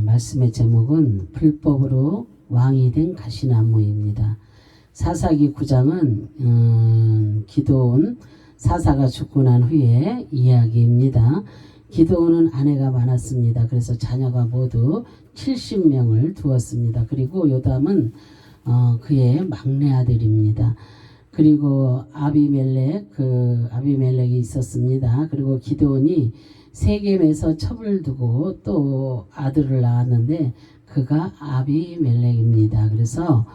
말씀의 제목은 불법으로 왕이 된 가시나무입니다. 사사기 9장은 기드온 사사가 죽고 난 후에 이야기입니다. 기드온은 아내가 많았습니다. 그래서 자녀가 모두 70명을 두었습니다. 그리고 요담은 그의 막내 아들입니다. 그리고 아비멜렉이 있었습니다. 그리고 기드온이 세겜에서 첩을 두고 또 아들을 낳았는데 그가 아비멜렉입니다. 그래서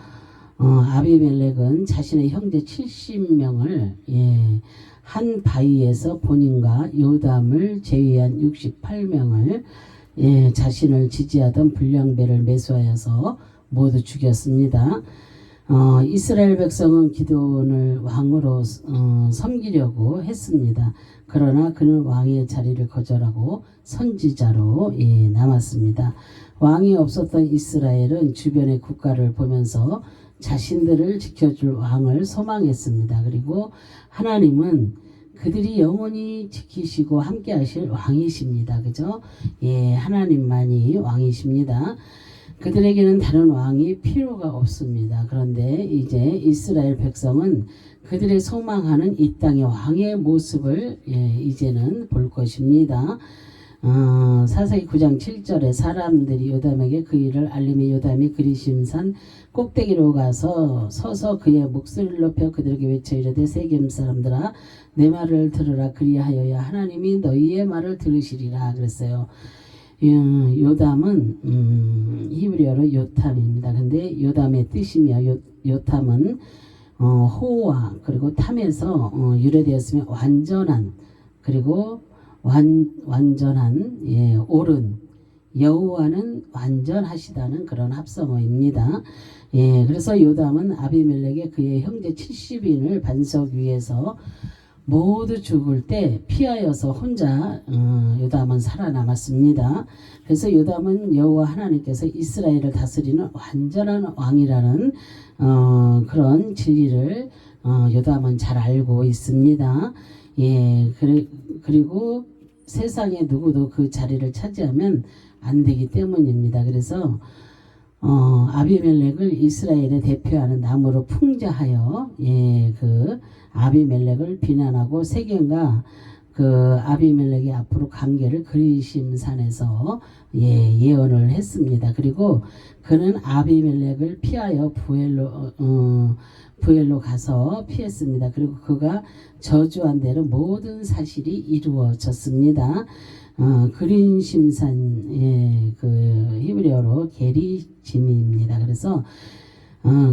아비멜렉은 자신의 형제 70명을 한 바위에서 본인과 요담을 제외한 68명을 자신을 지지하던 불량배를 매수하여서 모두 죽였습니다. 이스라엘 백성은 기드온을 왕으로 섬기려고 했습니다. 그러나 그는 왕의 자리를 거절하고 선지자로 남았습니다. 왕이 없었던 이스라엘은 주변의 국가를 보면서 자신들을 지켜줄 왕을 소망했습니다. 그리고 하나님은 그들이 영원히 지키시고 함께 하실 왕이십니다. 그죠? 하나님만이 왕이십니다. 그들에게는 다른 왕이 필요가 없습니다. 그런데 이제 이스라엘 백성은 그들의 소망하는 이 땅의 왕의 모습을 이제는 볼 것입니다. 사사기 9장 7절에 사람들이 요담에게 그 일을 알림해 요담이 그리심산 꼭대기로 가서 서서 그의 목소리를 높여 그들에게 외쳐 이르되 세겜 사람들아 내 말을 들으라 그리하여야 하나님이 너희의 말을 들으시리라 그랬어요. 요담은 히브리어로 요탐입니다. 근데 요담의 뜻이며 요탐은 호와 그리고 탐에서 유래되었으며 완전한 그리고 완전한 옳은 여호와는 완전하시다는 그런 합성어입니다. 그래서 요담은 아비멜렉의 그의 형제 70인을 반석 위에서 모두 죽을 때 피하여서 혼자 요담은 살아남았습니다. 그래서 요담은 여호와 하나님께서 이스라엘을 다스리는 완전한 왕이라는 그런 진리를 요담은 잘 알고 있습니다. 그리고 세상에 누구도 그 자리를 차지하면 안 되기 때문입니다. 그래서 아비멜렉을 이스라엘에 대표하는 나무로 풍자하여 그 아비멜렉을 비난하고 세겜과 그 아비멜렉이 앞으로 관계를 그리심산에서 예언을 했습니다. 그리고 그는 아비멜렉을 피하여 부엘로 가서 피했습니다. 그리고 그가 저주한 대로 모든 사실이 이루어졌습니다. 그린심산 그 히브리어로 게리짐입니다. 그래서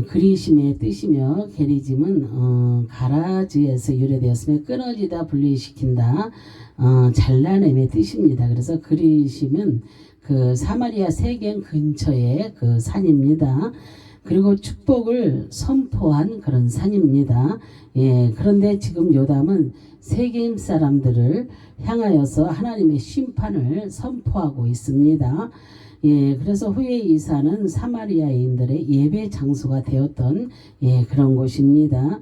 그리심의 뜻이며 게리짐은 가라지에서 유래되었으며 끊어지다 분리시킨다 잘라냄의 뜻입니다. 그래서 그리심은 그 사마리아 세겜 근처의 그 산입니다. 그리고 축복을 선포한 그런 산입니다. 그런데 지금 요담은 세겜 사람들을 향하여서 하나님의 심판을 선포하고 있습니다. 그래서 후에 이 산은 사마리아인들의 예배 장소가 되었던 그런 곳입니다.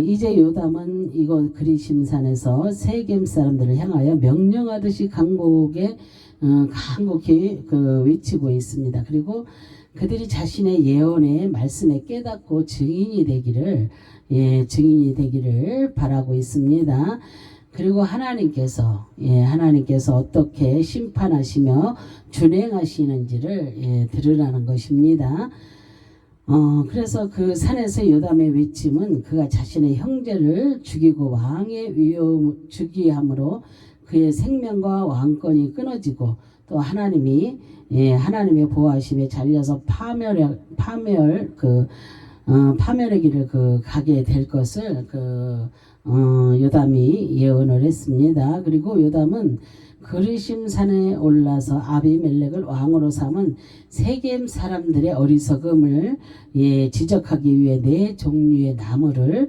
이제 요담은 이곳 그리심산에서 세겜 사람들을 향하여 명령하듯이 간곡히 외치고 있습니다. 그리고 그들이 자신의 예언의 말씀에 깨닫고 증인이 되기를 바라고 있습니다. 그리고 하나님께서 어떻게 심판하시며 준행하시는지를 들으라는 것입니다. 그래서 그 산에서 요담의 외침은 그가 자신의 형제를 죽이고 왕의 즉위함으로 그의 생명과 왕권이 끊어지고 또 하나님의 보호하심에 잘려서 파멸의 길을 가게 될 것을 요담이 예언을 했습니다. 그리고 요담은 그리심산에 올라서 아비멜렉을 왕으로 삼은 세겜 사람들의 어리석음을 지적하기 위해 네 종류의 나무를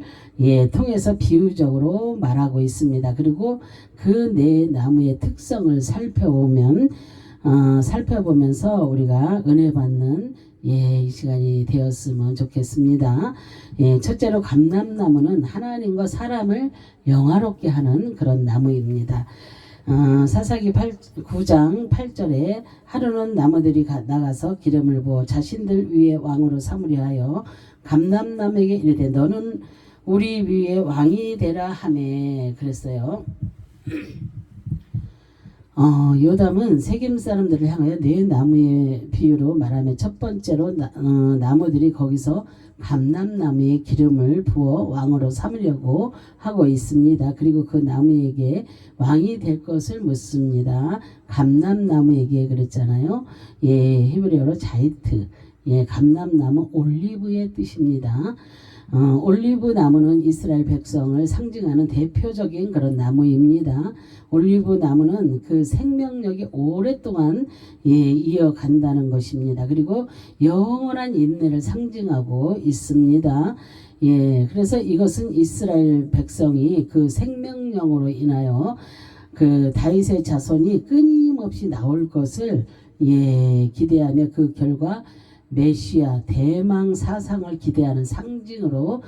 통해서 비유적으로 말하고 있습니다. 그리고 그 네 나무의 특성을 살펴보면서 우리가 은혜 받는 이 시간이 되었으면 좋겠습니다. 첫째로 감람나무는 하나님과 사람을 영화롭게 하는 그런 나무입니다. 사사기 9장 8절에 하루는 나무들이 나가서 기름을 부어 자신들 위에 왕으로 삼으려 하여 감람남에게 이르되 너는 우리 위에 왕이 되라 하매 그랬어요. 요담은 세겜 사람들을 향하여 네 나무의 비유로 말하며 첫 번째로 나무들이 거기서 감람나무에 기름을 부어 왕으로 삼으려고 하고 있습니다. 그리고 그 나무에게 왕이 될 것을 묻습니다. 감람나무에게 그랬잖아요. 예, 히브리어로 자이트. 예, 감람나무 올리브의 뜻입니다. 올리브 나무는 이스라엘 백성을 상징하는 대표적인 그런 나무입니다. 올리브 나무는 그 생명력이 오랫동안 이어간다는 것입니다. 그리고 영원한 인내를 상징하고 있습니다. 예, 그래서 이것은 이스라엘 백성이 그 생명력으로 인하여 그 다윗의 자손이 끊임없이 나올 것을 기대하며 그 결과 메시아 대망 사상을 기대하는 상징으로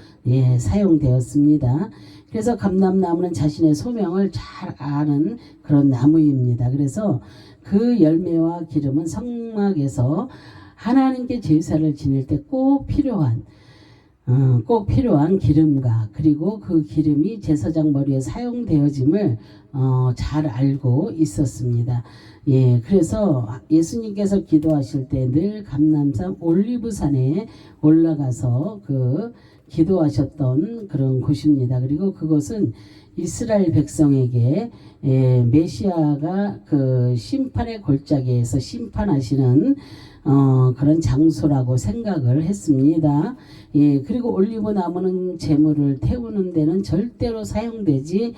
사용되었습니다. 그래서 감람나무는 자신의 소명을 잘 아는 그런 나무입니다. 그래서 그 열매와 기름은 성막에서 하나님께 제사를 지낼 때 꼭 필요한 기름과 그리고 그 기름이 제사장 머리에 사용되어짐을 잘 알고 있었습니다. 예, 그래서 예수님께서 기도하실 때 늘 감람산 올리브산에 올라가서 그 기도하셨던 그런 곳입니다. 그리고 그것은 이스라엘 백성에게 메시아가 그 심판의 골짜기에서 심판하시는 그런 장소라고 생각을 했습니다. 예, 그리고 올리브 나무는 재물을 태우는 데는 절대로 사용되지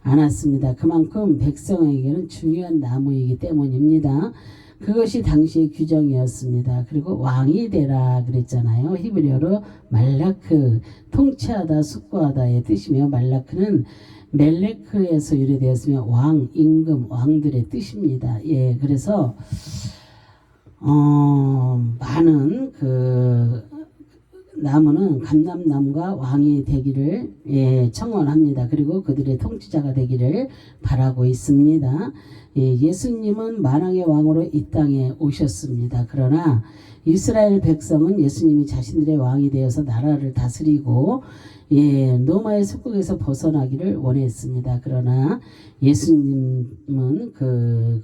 않았습니다. 그만큼 백성에게는 중요한 나무이기 때문입니다. 그것이 당시의 규정이었습니다. 그리고 왕이 되라 그랬잖아요. 히브리어로 말라크, 통치하다, 숙고하다의 뜻이며 말라크는 멜레크에서 유래되었으며 왕, 임금, 왕들의 뜻입니다. 예, 그래서 많은 그 나무는 감람나무가 왕이 되기를 청원합니다. 그리고 그들의 통치자가 되기를 바라고 있습니다. 예수님은 만왕의 왕으로 이 땅에 오셨습니다. 그러나 이스라엘 백성은 예수님이 자신들의 왕이 되어서 나라를 다스리고 로마의 속국에서 벗어나기를 원했습니다. 그러나 예수님은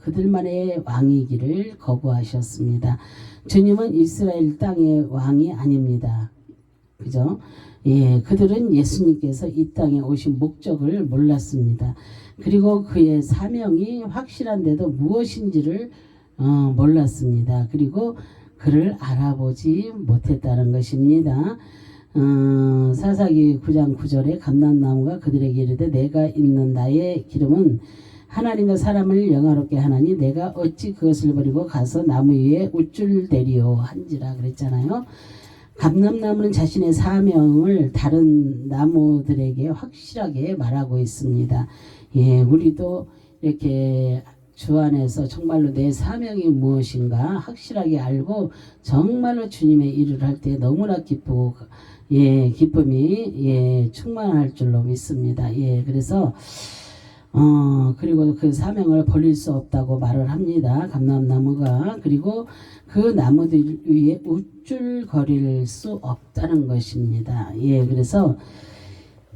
그들만의 왕이기를 거부하셨습니다. 주님은 이스라엘 땅의 왕이 아닙니다. 그죠? 예, 그들은 예수님께서 이 땅에 오신 목적을 몰랐습니다. 그리고 그의 사명이 확실한데도 무엇인지를 몰랐습니다. 그리고 그를 알아보지 못했다는 것입니다. 사사기 9장 9절에 감람나무가 그들에게 이르되 내가 있는 나의 기름은 하나님과 사람을 영화롭게 하나니 내가 어찌 그것을 버리고 가서 나무 위에 우쭐대리오 한지라 그랬잖아요. 감람나무는 자신의 사명을 다른 나무들에게 확실하게 말하고 있습니다. 예, 우리도 이렇게 주 안에서 정말로 내 사명이 무엇인가 확실하게 알고 정말로 주님의 일을 할 때 너무나 기쁘고 기쁨이 충만할 줄로 믿습니다. 예, 그래서 그리고 그 사명을 버릴 수 없다고 말을 합니다. 감람나무가. 그리고 그 나무들 위에 우쭐거릴 수 없다는 것입니다. 예, 그래서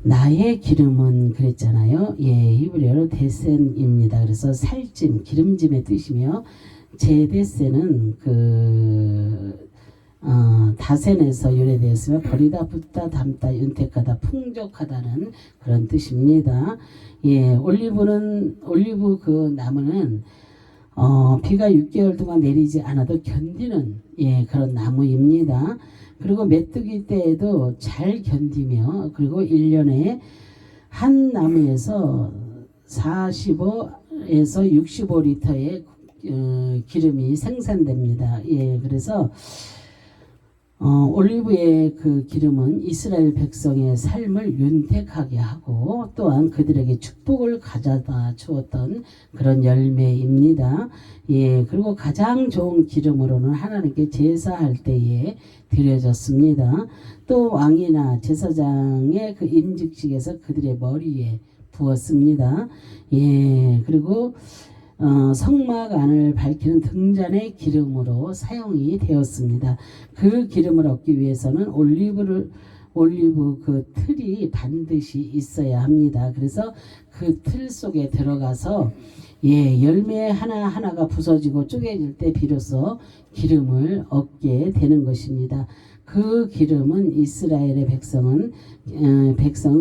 나의 기름은 그랬잖아요. 예, 히브리어로 데센입니다. 그래서 살찜, 기름짐의 뜻이며 제데센은 다센에서 유래되었으며 버리다, 붓다, 담다, 윤택하다, 풍족하다는 그런 뜻입니다. 예, 올리브 그 나무는 비가 6개월 동안 내리지 않아도 견디는 그런 나무입니다. 그리고 메뚜기 때에도 잘 견디며 그리고 1년에 한 나무에서 45에서 65리터의 기름이 생산됩니다. 예, 그래서 올리브의 그 기름은 이스라엘 백성의 삶을 윤택하게 하고 또한 그들에게 축복을 가져다 주었던 그런 열매입니다. 예, 그리고 가장 좋은 기름으로는 하나님께 제사할 때에 드려졌습니다. 또 왕이나 제사장의 그 임직식에서 그들의 머리에 부었습니다. 그리고 성막 안을 밝히는 등잔의 기름으로 사용이 되었습니다. 그 기름을 얻기 위해서는 올리브 그 틀이 반드시 있어야 합니다. 그래서 그 틀 속에 들어가서 열매 하나하나가 부서지고 쪼개질 때 비로소 기름을 얻게 되는 것입니다. 그 기름은 이스라엘의 백성은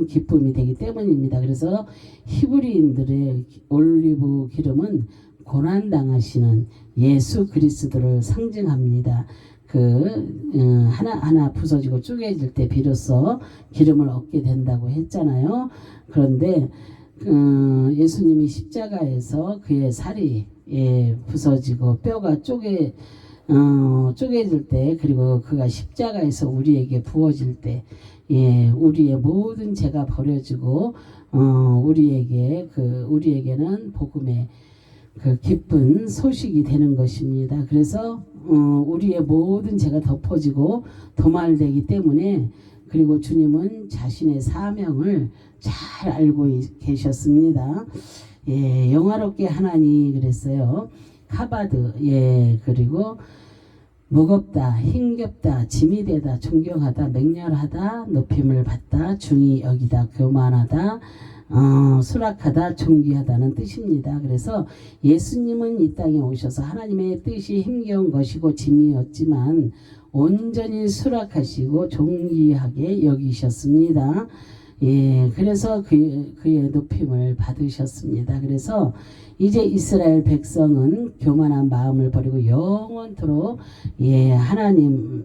기쁨이 되기 때문입니다. 그래서 히브리인들의 올리브 기름은 고난당하시는 예수 그리스도를 상징합니다. 하나하나 부서지고 쪼개질 때 비로소 기름을 얻게 된다고 했잖아요. 그런데 예수님이 십자가에서 그의 살이 부서지고 뼈가 쪼개질 때, 그리고 그가 십자가에서 우리에게 부어질 때, 우리의 모든 죄가 버려지고 우리에게는 복음의 그 기쁜 소식이 되는 것입니다. 그래서 우리의 모든 죄가 덮어지고 도말되기 때문에, 그리고 주님은 자신의 사명을 잘 알고 계셨습니다. 영화롭게 하나니 그랬어요. 카바드, 그리고 무겁다, 힘겹다, 짐이 되다, 존경하다, 맹렬하다, 높임을 받다, 중히 여기다, 교만하다, 수락하다, 존귀하다는 뜻입니다. 그래서 예수님은 이 땅에 오셔서 하나님의 뜻이 힘겨운 것이고 짐이었지만 온전히 수락하시고 존귀하게 여기셨습니다. 그래서 그의 높임을 받으셨습니다. 그래서 이제 이스라엘 백성은 교만한 마음을 버리고 영원토록 하나님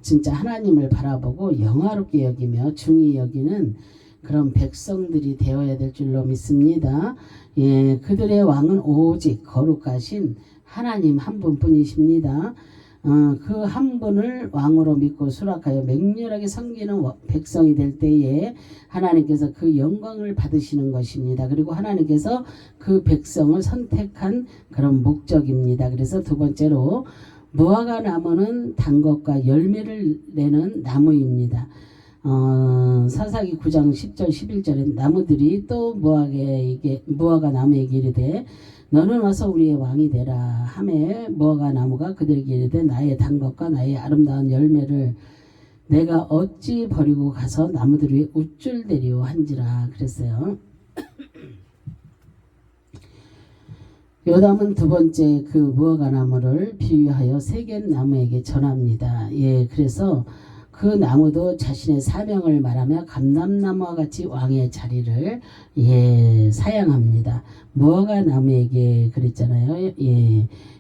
진짜 하나님을 바라보고 영화롭게 여기며 중히 여기는 그런 백성들이 되어야 될 줄로 믿습니다. 그들의 왕은 오직 거룩하신 하나님 한 분뿐이십니다. 그 한 분을 왕으로 믿고 수락하여 맹렬하게 섬기는 백성이 될 때에 하나님께서 그 영광을 받으시는 것입니다. 그리고 하나님께서 그 백성을 선택한 그런 목적입니다. 그래서 두 번째로 무화과 나무는 단 것과 열매를 내는 나무입니다. 사사기 9장 10절 11절에 나무들이 또 무화과 나무에게 이르되 너는 와서 우리의 왕이 되라 하매 무화과 나무가 그들에게 이르되 나의 단 것과 나의 아름다운 열매를 내가 어찌 버리고 가서 나무들 위에 우쭐대리오 한지라 그랬어요. 요담은 두 번째 그 무화과 나무를 비유하여 세겜 나무에게 전합니다. 그래서 그 나무도 자신의 사명을 말하며 감람나무와 같이 왕의 자리를 사양합니다. 무화과 나무에게 그랬잖아요.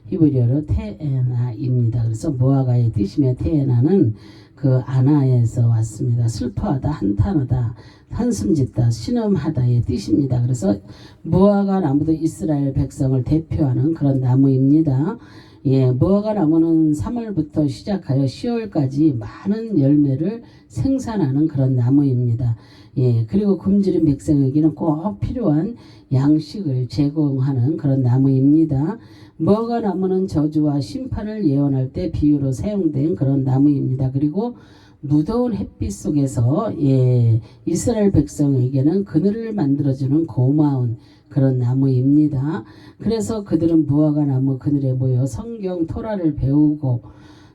히브리어로 테에나입니다. 그래서 무화과의 뜻이며 테에나는 그 아나에서 왔습니다. 슬퍼하다, 한탄하다, 한숨짓다, 신음하다의 뜻입니다. 그래서 무화과 나무도 이스라엘 백성을 대표하는 그런 나무입니다. 무화과 나무는 3월부터 시작하여 10월까지 많은 열매를 생산하는 그런 나무입니다. 그리고 굶주린 백성에게는 꼭 필요한 양식을 제공하는 그런 나무입니다. 무화과 나무는 저주와 심판을 예언할 때 비유로 사용된 그런 나무입니다. 그리고 무더운 햇빛 속에서 이스라엘 백성에게는 그늘을 만들어주는 고마운 그런 나무입니다. 그래서 그들은 무화과 나무 그늘에 모여 성경 토라를 배우고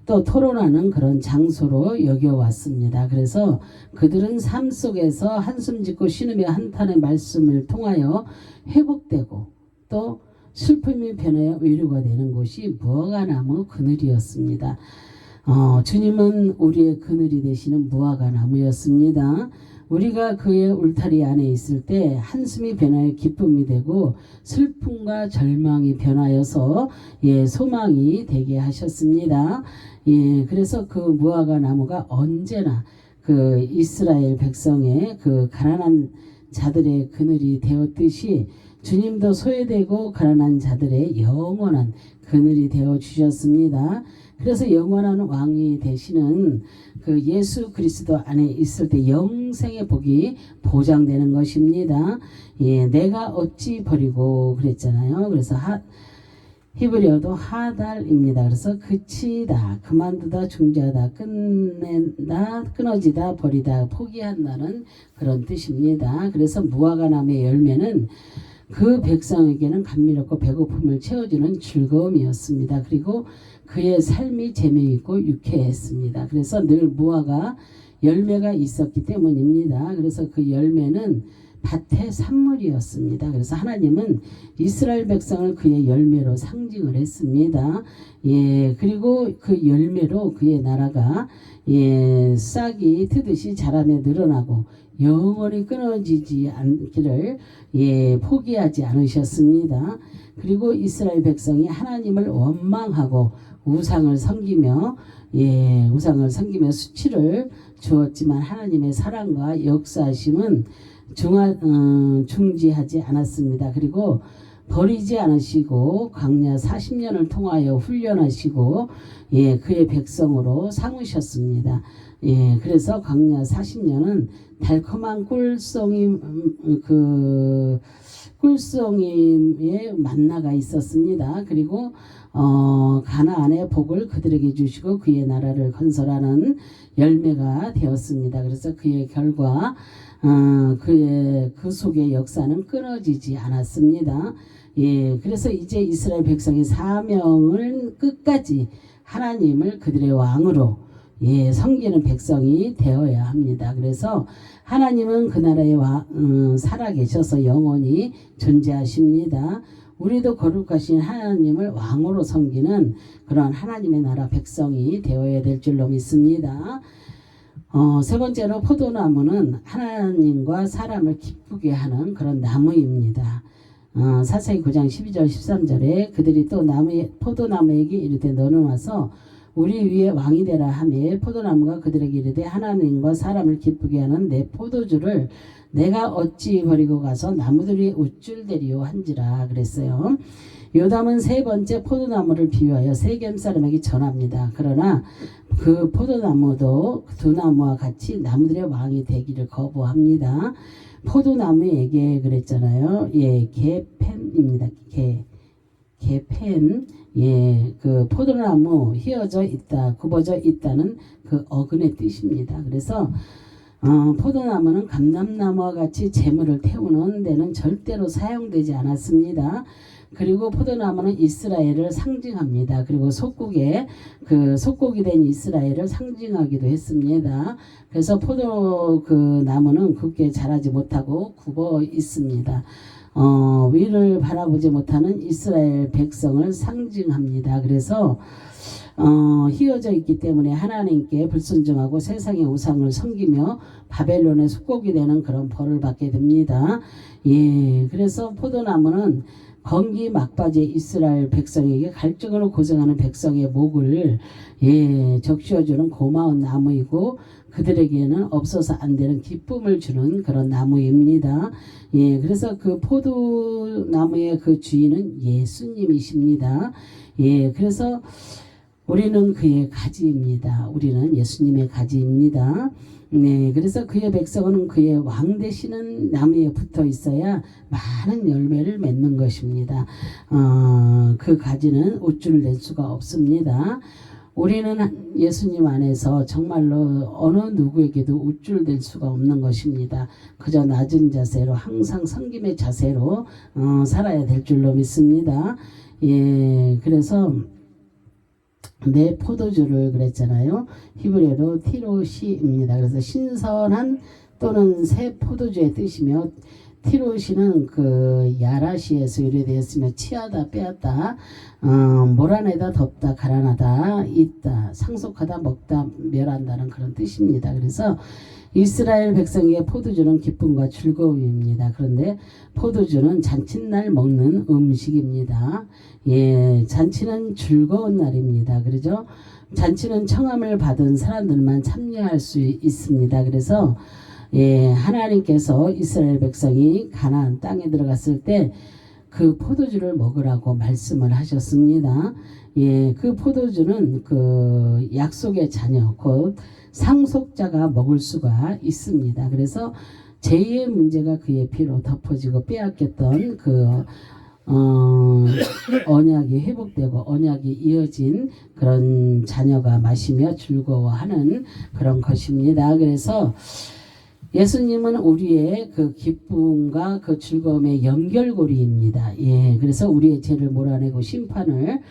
또 토론하는 그런 장소로 여겨왔습니다. 그래서 그들은 삶 속에서 한숨 짓고 신음의 한탄의 말씀을 통하여 회복되고 또 슬픔이 변하여 위로가 되는 곳이 무화과 나무 그늘이었습니다. 주님은 우리의 그늘이 되시는 무화과 나무였습니다. 우리가 그의 울타리 안에 있을 때 한숨이 변하여 기쁨이 되고 슬픔과 절망이 변하여서 소망이 되게 하셨습니다. 그래서 그 무화과 나무가 언제나 그 이스라엘 백성의 그 가난한 자들의 그늘이 되었듯이 주님도 소외되고 가난한 자들의 영원한 그늘이 되어 주셨습니다. 그래서 영원한 왕이 되시는 그 예수 그리스도 안에 있을 때 영생의 복이 보장되는 것입니다. 내가 어찌 버리고 그랬잖아요. 그래서 히브리어도 하달입니다. 그래서 그치다, 그만두다, 중지하다, 끝낸다, 끊어지다, 버리다, 포기한다는 그런 뜻입니다. 그래서 무화과나무의 열매는 그 백성에게는 감미롭고 배고픔을 채워주는 즐거움이었습니다. 그리고 그의 삶이 재미있고 유쾌했습니다. 그래서 늘 무화과 열매가 있었기 때문입니다. 그래서 그 열매는 밭의 산물이었습니다. 그래서 하나님은 이스라엘 백성을 그의 열매로 상징을 했습니다. 예, 그리고 그 열매로 그의 나라가 싹이 트듯이 자라며 늘어나고 영원히 끊어지지 않기를 포기하지 않으셨습니다. 그리고 이스라엘 백성이 하나님을 원망하고 우상을 섬기며 수치를 주었지만 하나님의 사랑과 역사하심은 중지하지 않았습니다. 그리고 버리지 않으시고 광야 40년을 통하여 훈련하시고 그의 백성으로 삼으셨습니다. 그래서 광야 40년은 달콤한 꿀송이의 만나가 있었습니다. 그리고 가나안의 복을 그들에게 주시고 그의 나라를 건설하는 열매가 되었습니다. 그래서 그의 결과 그 속의 역사는 끊어지지 않았습니다. 그래서 이제 이스라엘 백성의 사명을 끝까지 하나님을 그들의 왕으로 섬기는 백성이 되어야 합니다. 그래서 하나님은 그 나라에 살아계셔서 영원히 존재하십니다. 우리도 거룩하신 하나님을 왕으로 섬기는 그런 하나님의 나라 백성이 되어야 될 줄로 믿습니다. 세 번째로 포도나무는 하나님과 사람을 기쁘게 하는 그런 나무입니다. 사사기 9장 12절 13절에 그들이 또 포도나무에게 이르되 너는 와서 우리 위에 왕이 되라 하며 포도나무가 그들에게 이르되 하나님과 사람을 기쁘게 하는 내 포도주를 내가 어찌 버리고 가서 나무들이 우쭐대리요 한지라 그랬어요. 요담은 세 번째 포도나무를 비유하여 세겜 사람에게 전합니다. 그러나 그 포도나무도 두 나무와 같이 나무들의 왕이 되기를 거부합니다. 포도나무에게 그랬잖아요. 개펜입니다. 개펜. 그 포도나무 휘어져 있다, 굽어져 있다는 그 어근의 뜻입니다. 그래서 포도나무는 감람나무와 같이 재물을 태우는 데는 절대로 사용되지 않았습니다. 그리고 포도나무는 이스라엘을 상징합니다. 그리고 속국이 된 이스라엘을 상징하기도 했습니다. 그래서 그 나무는 굳게 자라지 못하고 굽어 있습니다. 위를 바라보지 못하는 이스라엘 백성을 상징합니다. 그래서 휘어져 있기 때문에 하나님께 불순종하고 세상의 우상을 섬기며 바벨론의 속국이 되는 그런 벌을 받게 됩니다. 그래서 포도나무는 건기 막바지에 이스라엘 백성에게 갈증으로 고생하는 백성의 목을 적셔주는 고마운 나무이고 그들에게는 없어서 안 되는 기쁨을 주는 그런 나무입니다. 그래서 그 포도나무의 그 주인은 예수님이십니다. 그래서 우리는 그의 가지입니다. 우리는 예수님의 가지입니다. 그래서 그의 백성은 그의 왕 되시는 나무에 붙어 있어야 많은 열매를 맺는 것입니다. 그 가지는 우쭐낼 수가 없습니다. 우리는 예수님 안에서 정말로 어느 누구에게도 우쭐댈 수가 없는 것입니다. 그저 낮은 자세로 항상 섬김의 자세로 살아야 될 줄로 믿습니다. 그래서 내 포도주를 그랬잖아요. 히브리어로 티로시입니다. 그래서 신선한 또는 새 포도주의 뜻이며 티로시는 그 야라시에서 유래되었으며 취하다 빼앗다 몰아내다 덮다 갈아나다 있다 상속하다 먹다 멸한다는 그런 뜻입니다. 그래서 이스라엘 백성에게 포도주는 기쁨과 즐거움입니다. 그런데 포도주는 잔칫날 먹는 음식입니다. 잔치는 즐거운 날입니다. 그러죠? 잔치는 청함을 받은 사람들만 참여할 수 있습니다. 그래서 하나님께서 이스라엘 백성이 가나안 땅에 들어갔을 때 그 포도주를 먹으라고 말씀을 하셨습니다. 그 포도주는 그 약속의 자녀 곧 상속자가 먹을 수가 있습니다. 그래서 제2의 문제가 그의 피로 덮어지고 빼앗겼던 언약이 회복되고 언약이 이어진 그런 자녀가 마시며 즐거워하는 그런 것입니다. 그래서 예수님은 우리의 그 기쁨과 그 즐거움의 연결고리입니다. 예, 그래서 우리의 죄를 몰아내고 심판을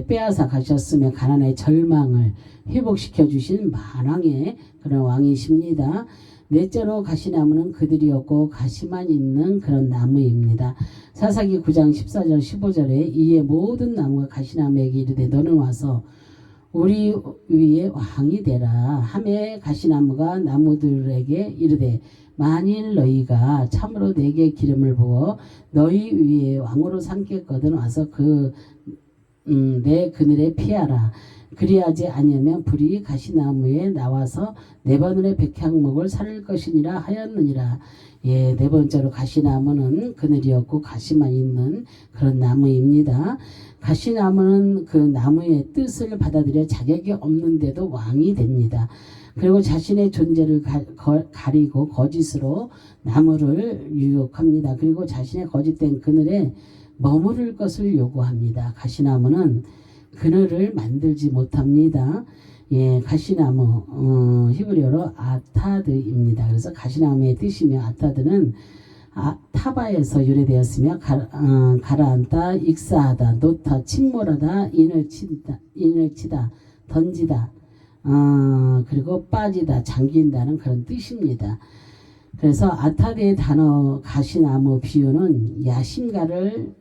빼앗아 가셨으며 가난의 절망을 회복시켜 주신 만왕의 그런 왕이십니다. 넷째로 가시나무는 그들이 없고 가시만 있는 그런 나무입니다. 사사기 9장 14절 15절에 이에 모든 나무가 가시나무에게 이르되 너는 와서 우리 위에 왕이 되라 하매 가시나무가 나무들에게 이르되 만일 너희가 참으로 내게 기름을 부어 너희 위에 왕으로 삼겠거든 와서 내 그늘에 피하라. 그리하지 아니하면 불이 가시나무에 나와서 네 바늘의 백향목을 살릴 것이니라 하였느니라. 예, 네 번째로 가시나무는 그늘이 없고 가시만 있는 그런 나무입니다. 가시나무는 그 나무의 뜻을 받아들여 자격이 없는데도 왕이 됩니다. 그리고 자신의 존재를 가리고 거짓으로 나무를 유혹합니다. 그리고 자신의 거짓된 그늘에 머무를 것을 요구합니다. 가시나무는 그늘을 만들지 못합니다. 예, 가시나무 히브리어로 아타드입니다. 그래서 가시나무의 뜻이며 아타드는 타바에서 유래되었으며 가라앉다, 익사하다, 놓다, 침몰하다, 인을 치다, 던지다, 그리고 빠지다, 잠긴다는 그런 뜻입니다. 그래서 아타드의 단어 가시나무 비유는 야심가를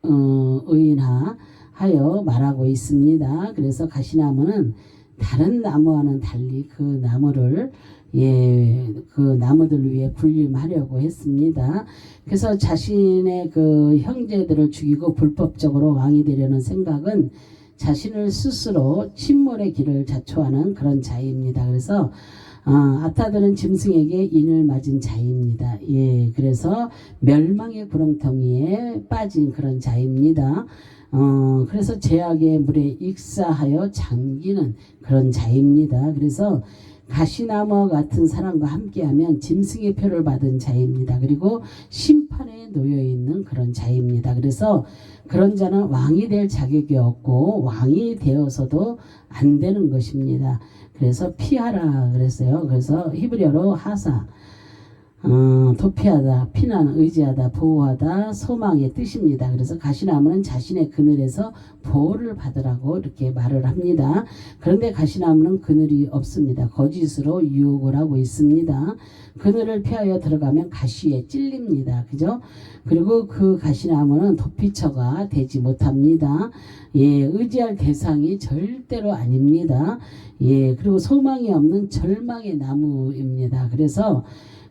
의인하여 말하고 있습니다. 그래서 가시나무는 다른 나무와는 달리 그 나무들 위해 군림하려고 했습니다. 그래서 자신의 그 형제들을 죽이고 불법적으로 왕이 되려는 생각은 자신을 스스로 침몰의 길을 자초하는 그런 자입니다. 그래서 아타드는 짐승에게 인을 맞은 자입니다. 예, 그래서 멸망의 구렁텅이에 빠진 그런 자입니다. 그래서 제약의 물에 익사하여 잠기는 그런 자입니다. 그래서 가시나무 같은 사람과 함께하면 짐승의 표를 받은 자입니다. 그리고 심판에 놓여 있는 그런 자입니다. 그래서 그런 자는 왕이 될 자격이 없고 왕이 되어서도 안 되는 것입니다. 그래서 피하라 그랬어요. 그래서 히브리어로 하사, 도피하다, 피난, 의지하다, 보호하다, 소망의 뜻입니다. 그래서 가시나무는 자신의 그늘에서 보호를 받으라고 이렇게 말을 합니다. 그런데 가시나무는 그늘이 없습니다. 거짓으로 유혹을 하고 있습니다. 그늘을 피하여 들어가면 가시에 찔립니다. 그죠? 그리고 그 가시나무는 도피처가 되지 못합니다. 예, 의지할 대상이 절대로 아닙니다. 예, 그리고 소망이 없는 절망의 나무입니다. 그래서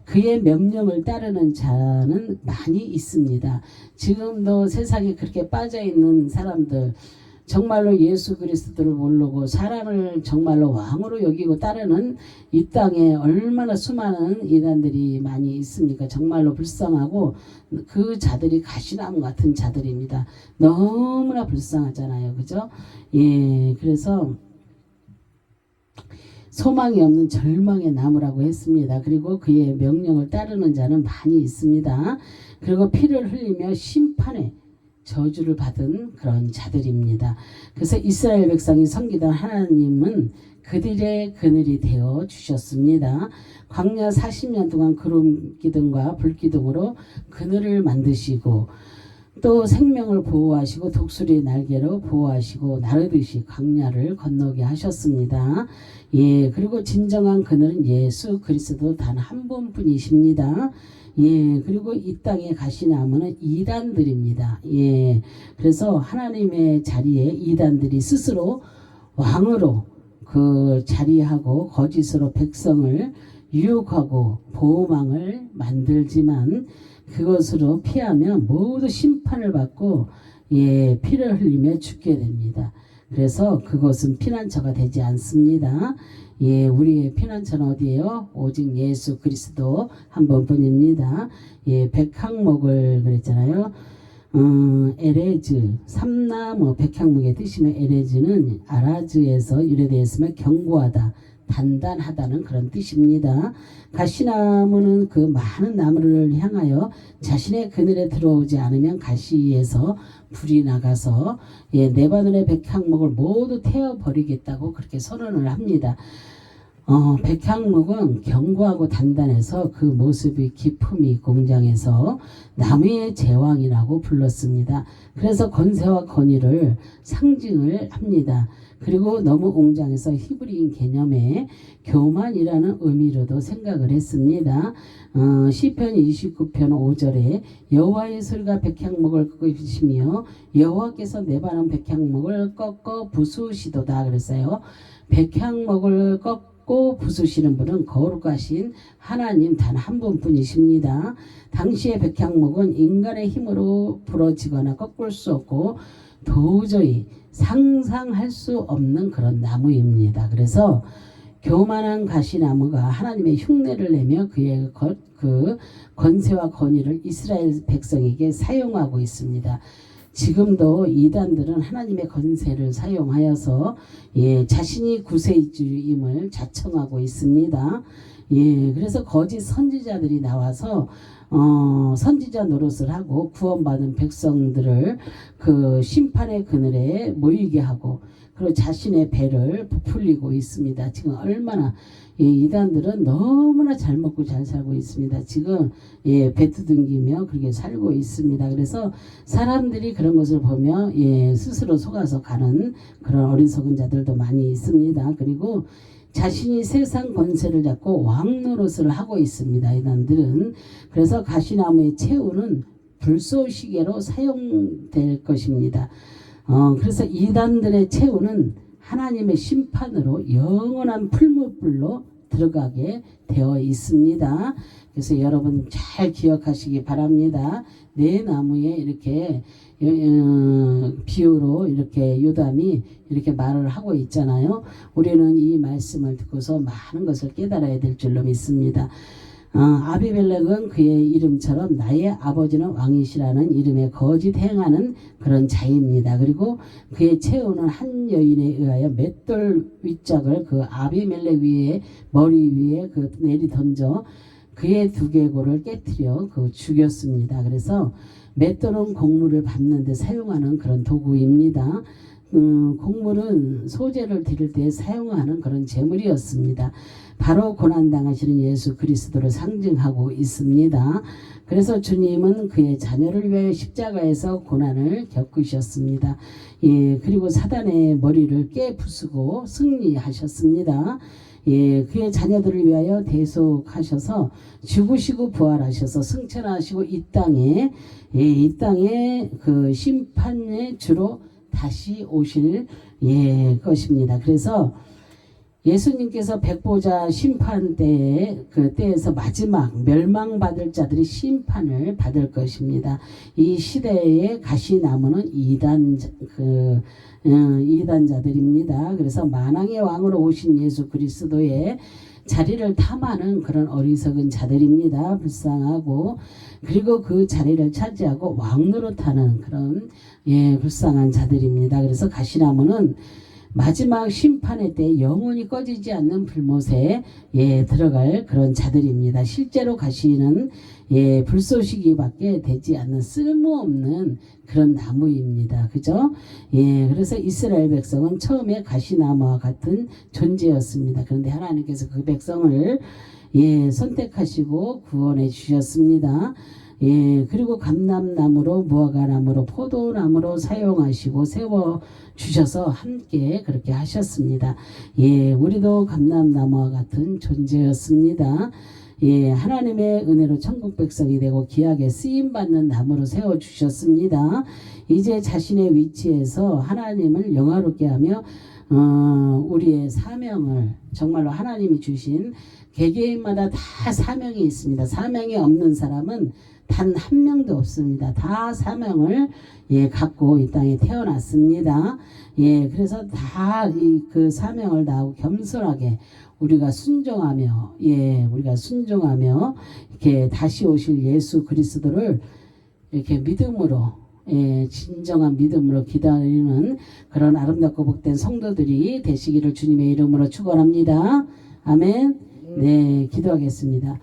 그의 명령을 따르는 자는 많이 있습니다. 지금도 세상에 그렇게 빠져있는 사람들, 정말로 예수 그리스도를 모르고 사람을 정말로 왕으로 여기고 따르는 이 땅에 얼마나 수많은 이단들이 많이 있습니까? 정말로 불쌍하고 그 자들이 가시나무 같은 자들입니다. 너무나 불쌍하잖아요. 그죠? 예, 그래서 소망이 없는 절망의 나무라고 했습니다. 그리고 그의 명령을 따르는 자는 많이 있습니다. 그리고 피를 흘리며 심판의 저주를 받은 그런 자들입니다. 그래서 이스라엘 백성이 섬기던 하나님은 그들의 그늘이 되어 주셨습니다. 광야 40년 동안 구름 기둥과 불 기둥으로 그늘을 만드시고 또 생명을 보호하시고 독수리 날개로 보호하시고 나르듯이 광야를 건너게 하셨습니다. 예, 그리고 진정한 그늘은 예수 그리스도 단 한 분뿐이십니다. 예, 그리고 이 땅에 가시나무는 이단들입니다. 예, 그래서 하나님의 자리에 이단들이 스스로 왕으로 그 자리하고 거짓으로 백성을 유혹하고 보호망을 만들지만 그것으로 피하면 모두 심판을 받고 예, 피를 흘리며 죽게 됩니다. 그래서 그것은 피난처가 되지 않습니다. 예, 우리의 피난처는 어디예요? 오직 예수 그리스도 한 번뿐입니다. 예, 백향목을 그랬잖아요. 에레즈, 삼나무 백향목의 뜻이며 에레즈는 아라즈에서 유래되었으며 견고하다, 단단하다는 그런 뜻입니다. 가시나무는 그 많은 나무를 향하여 자신의 그늘에 들어오지 않으면 가시에서 불이 나가서 네 바늘의 백향목을 모두 태워버리겠다고 그렇게 선언을 합니다. 백향목은 견고하고 단단해서 그 모습이 기품이 공장에서 나무의 제왕이라고 불렀습니다. 그래서 건세와 권위를 상징을 합니다. 그리고 너무 웅장해서 히브리인 개념의 교만이라는 의미로도 생각을 했습니다. 시편 29편 5절에 여호와의 소리가 백향목을 꺾으시며 여호와께서 내바는 백향목을 꺾어 부수시도다 그랬어요. 백향목을 꺾고 부수시는 분은 거룩하신 하나님 단 한 분뿐이십니다. 당시의 백향목은 인간의 힘으로 부러지거나 꺾을 수 없고 도저히 상상할 수 없는 그런 나무입니다. 그래서 교만한 가시나무가 하나님의 흉내를 내며 그의 그 권세와 권위를 이스라엘 백성에게 사용하고 있습니다. 지금도 이단들은 하나님의 권세를 사용하여서 자신이 구세주임을 자청하고 있습니다. 그래서 거짓 선지자들이 나와서 선지자 노릇을 하고 구원받은 백성들을 그 심판의 그늘에 모이게 하고 그리고 자신의 배를 부풀리고 있습니다. 지금 얼마나 이단들은 너무나 잘 먹고 잘 살고 있습니다. 지금 배 두둥기며 그렇게 살고 있습니다. 그래서 사람들이 그런 것을 보며 스스로 속아서 가는 그런 어리석은 자들도 많이 있습니다. 그리고 자신이 세상 권세를 잡고 왕 노릇을 하고 있습니다. 이단들은. 그래서 가시나무의 최후는 불쏘시개로 사용될 것입니다. 그래서 이단들의 최후는 하나님의 심판으로 영원한 풀무불로 들어가게 되어 있습니다. 그래서 여러분 잘 기억하시기 바랍니다. 네 나무에 이렇게 비유로 이렇게 요담이 이렇게 말을 하고 있잖아요. 우리는 이 말씀을 듣고서 많은 것을 깨달아야 될 줄로 믿습니다. 아비멜렉은 그의 이름처럼 나의 아버지는 왕이시라는 이름에 거짓 행하는 그런 자입니다. 그리고 그의 최후는 한 여인에 의하여 맷돌 윗짝을 그 아비멜렉 위에 머리 위에 그 내리 던져 그의 두개골을 깨뜨려 그 죽였습니다. 그래서 맷돌은 곡물을 밟는 데 사용하는 그런 도구입니다. 곡물은 소재를 드릴 때 사용하는 그런 제물이었습니다. 바로 고난당하시는 예수 그리스도를 상징하고 있습니다. 그래서 주님은 그의 자녀를 위하여 십자가에서 고난을 겪으셨습니다. 그리고 사단의 머리를 깨부수고 승리하셨습니다. 그의 자녀들을 위하여 대속하셔서 죽으시고 부활하셔서 승천하시고 이 땅에 그 심판의 주로 다시 오실 것입니다. 그래서 예수님께서 백보자 심판 때에 그 때에서 마지막 멸망받을 자들이 심판을 받을 것입니다. 이 시대의 가시나무는 이단자들입니다. 그래서 만왕의 왕으로 오신 예수 그리스도의 자리를 탐하는 그런 어리석은 자들입니다. 불쌍하고 그리고 그 자리를 차지하고 왕노릇하는 그런 불쌍한 자들입니다. 그래서 가시나무는 마지막 심판의 때 영원히 꺼지지 않는 불못에 들어갈 그런 자들입니다. 실제로 가시는 불쏘시기밖에 되지 않는 쓸모없는 그런 나무입니다. 그죠? 그래서 이스라엘 백성은 처음에 가시나무와 같은 존재였습니다. 그런데 하나님께서 그 백성을 선택하시고 구원해 주셨습니다. 그리고 감람나무로 무화과나무로 포도나무로 사용하시고 세워 주셔서 함께 그렇게 하셨습니다. 우리도 감람나무와 같은 존재였습니다. 하나님의 은혜로 천국 백성이 되고 귀하게 쓰임받는 나무로 세워주셨습니다. 이제 자신의 위치에서 하나님을 영화롭게 하며 우리의 사명을 정말로 하나님이 주신 개개인마다 다 사명이 있습니다. 사명이 없는 사람은 단 한 명도 없습니다. 다 사명을 갖고 이 땅에 태어났습니다. 그래서 다 그 사명을 다하고 겸손하게 우리가 순종하며 이렇게 다시 오실 예수 그리스도를 이렇게 믿음으로 진정한 믿음으로 기다리는 그런 아름답고 복된 성도들이 되시기를 주님의 이름으로 축원합니다. 아멘. 네, 기도하겠습니다.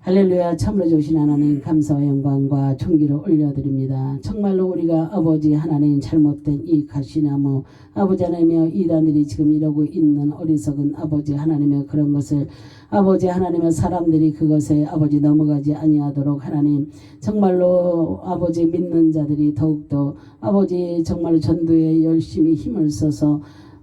할렐루야. 참으로 좋으신 하나님 감사와 영광과 존귀를 올려드립니다. 정말로 우리가 아버지 하나님 잘못된 이 가시나무 아버지 하나님여 이단들이 지금 이러고 있는 어리석은 아버지 하나님의 그런 것을 아버지 하나님의 사람들이 그것에 아버지 넘어가지 아니하도록 하나님 정말로 아버지 믿는 자들이 더욱더 아버지 정말로 전도에 열심히 힘을 써서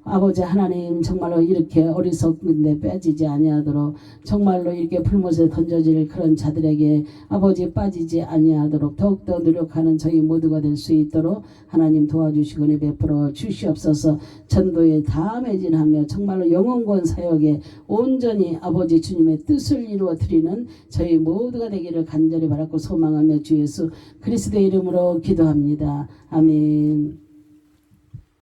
아버지 하나님 정말로 이렇게 어리석은데 빼지지 아니하도록 정말로 이렇게 불못에 던져질 그런 자들에게 아버지 빠지지 아니하도록 더욱더 노력하는 저희 모두가 될 수 있도록 하나님 도와주시거니 베풀어 주시옵소서. 전도에 다 매진하며 정말로 영혼권 사역에 온전히 아버지 주님의 뜻을 이루어 드리는 저희 모두가 되기를 간절히 바라고 소망하며 주 예수 그리스도의 이름으로 기도합니다. 아멘.